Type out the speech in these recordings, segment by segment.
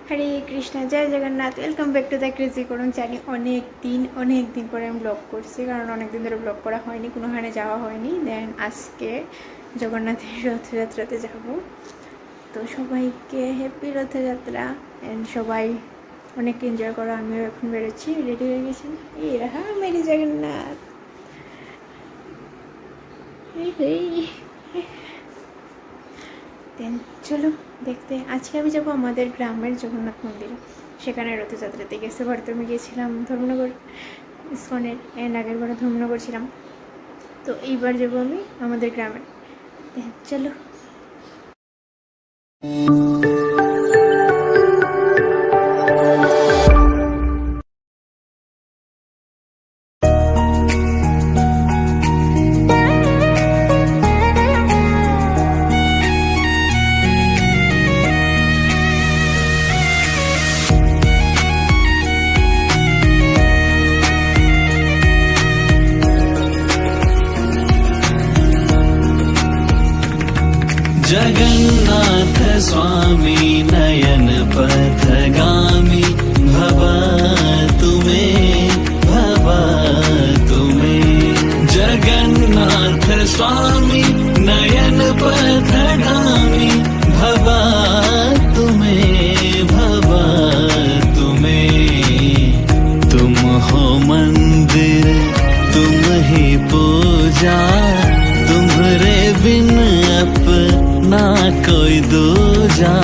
हरे कृष्णा जय Jagannath welcome back to the crazy করুন channel. অনেক দিন পরে আমি ব্লগ করছি, কারণ অনেক দিন ধরে ব্লগ করা হয়নি, কোনোখানে যাওয়া হয়নি। দেন আজকে জগন্নাথের রথযাত্রাতে যাব, তো সবাইকে হ্যাপি রথযাত্রা এন্ড সবাই অনেক এনজয় করো। আমিও এখন বেরোচ্ছি, রেডি হয়ে গেছি। এই রাহা মেরি জগন্নাথ। দেন চলো দেখতে। আজকে আমি যাবো আমাদের গ্রামের জগন্নাথ মন্দিরে, সেখানে রথযাত্রাতে গেছে। প্রথমে গিয়েছিলাম ধর্মনগর ইস্কনের, এন্ড আগের বারে ধর্মনগর ছিলাম, তো এইবার যাবো আমি আমাদের গ্রামে। চলো। जगन्नाथ स्वामी नयन पथगामी भवा तुम्हें जगन्नाथ स्वामी नयन पथगामी भवा तुम्हें तुम हो मंदिर तुम ही पूजा तुम्हारे बिन अपना कोई दूजा।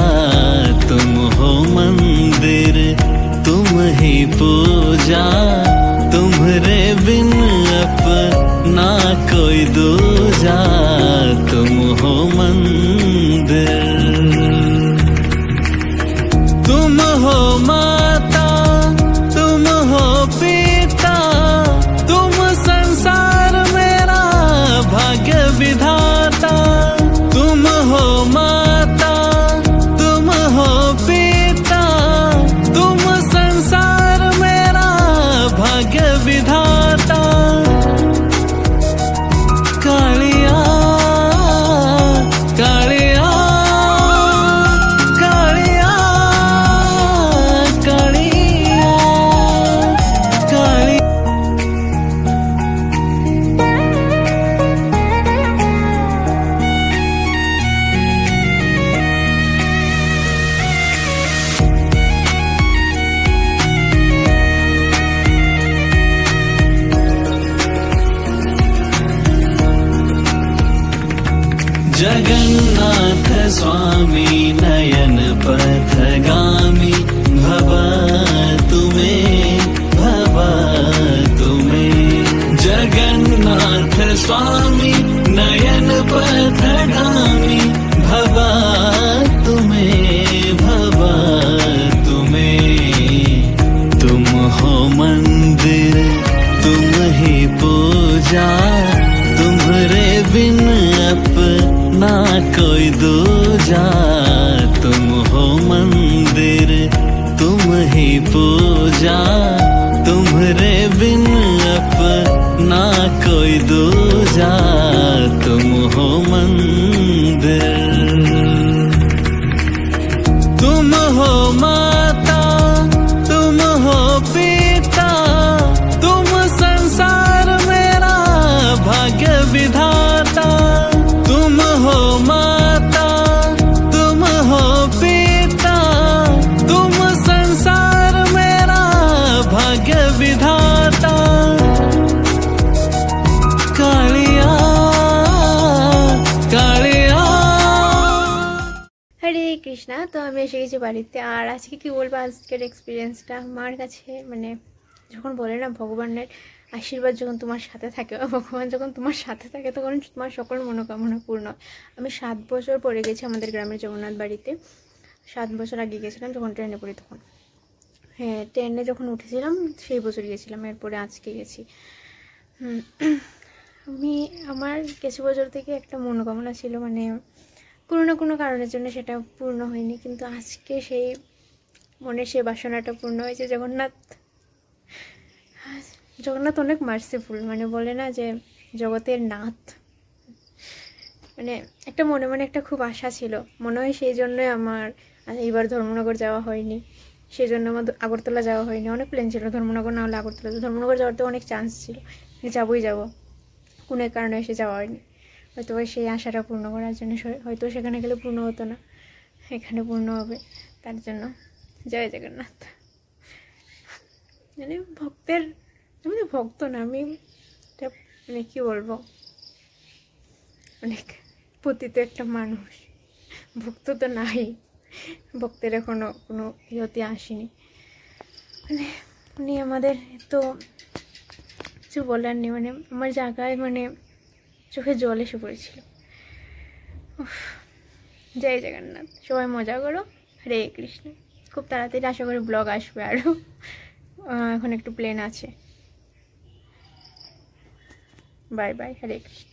तुम हो मंदिर तुम ही पूजा तुम्हारे बिन अपना कोई दूजा। तुम हो मंदिर तुम हो माता तुम हो पिता तुम संसार मेरा भाग्य विधाता। तुम हो माता तुम हो पिता तुम संसार मेरा भाग्य विधाता। कालिया कालिया कालिया कालिया कालिया जगन्नाथ स्वामी नयन पथगामी भवा तुम्हें जगन्नाथ स्वामी नयन पथगामी भवा तुम्हें तुम हो मंदिर तुम ही पूजा तुम्हारे बिन अपना कोई दूजा। तुम हो मंदिर तुम ही पूजा तुम्हारे बिन अपना कोई दूजा। तुम हो मंदिर तुम हो माता तुम हो पिता तुम संसार मेरा भाग्य विधाता। तुम हो माता तुम हो पिता तुम संसार मेरा भाग्य विधाता। कालिया कालिया হরে কৃষ্ণা। তো আমি এসে গেছি বাড়িতে, আর আজকে কি বলবো, আজকের এক্সপিরিয়েন্সটা আমার কাছে মানে যখন বলে না ভগবানের আশীর্বাদ যখন তোমার সাথে থাকে বা ভগবান যখন তোমার সাথে থাকে তখন তোমার সকল মনোকামনা পূর্ণ। আমি 7 বছর পরে গেছি আমাদের গ্রামের জগন্নাথ বাড়িতে। 7 বছর আগে গেছিলাম যখন ট্রেনে পড়ি, তখন হ্যাঁ ট্রেনে যখন উঠেছিলাম সেই বছর গেছিলাম, এরপরে আজকে গেছি। আমি আমার কিছু বছর থেকে একটা মনোকামনা ছিল, মানে কোনো না কোনো কারণের জন্য সেটা পূর্ণ হয়নি, কিন্তু আজকে সেই মনের সেই বাসনাটা পূর্ণ হয়েছে। জগন্নাথ অনেক মার্সিফুল, মানে বলে না যে জগতের নাথ, মানে একটা মনে মনে একটা খুব আশা ছিল, মনে হয় সেই জন্যই আমার আর এইবার ধর্মনগর যাওয়া হয়নি, সেই জন্য আমার আগরতলা যাওয়া হয়নি। অনেক প্ল্যান ছিল ধর্মনগর না হলে আগরতলা, ধর্মনগর যাওয়ার তো অনেক চান্স ছিল, যাবোই যাবো, কোনো কারণে এসে যাওয়া হয়নি। হয়তো সেই আশাটা পূর্ণ করার জন্য, হয়তো সেখানে গেলে পূর্ণ হতো না, এখানে পূর্ণ হবে, তার জন্য জয় জগন্নাথ। মানে ভক্তের, আমি তো ভক্ত না, আমি মানে কী বলবো, অনেক পতিত একটা মানুষ, ভক্ত তো নাই, ভক্তের এখনো কোনো ইয়তে আসেনি। মানে উনি আমাদের তো কিছু বলার নেই, মানে আমার জায়গায় মানে চোখে জল এসে পড়েছিল। জয় জগন্নাথ, সবাই মজা করো, হরে কৃষ্ণ। খুব তাড়াতাড়ি আশা করি ব্লগ আসবে আরও, এখন একটু প্লেন আছে। বাই বাই, হরে কৃষ্ণ।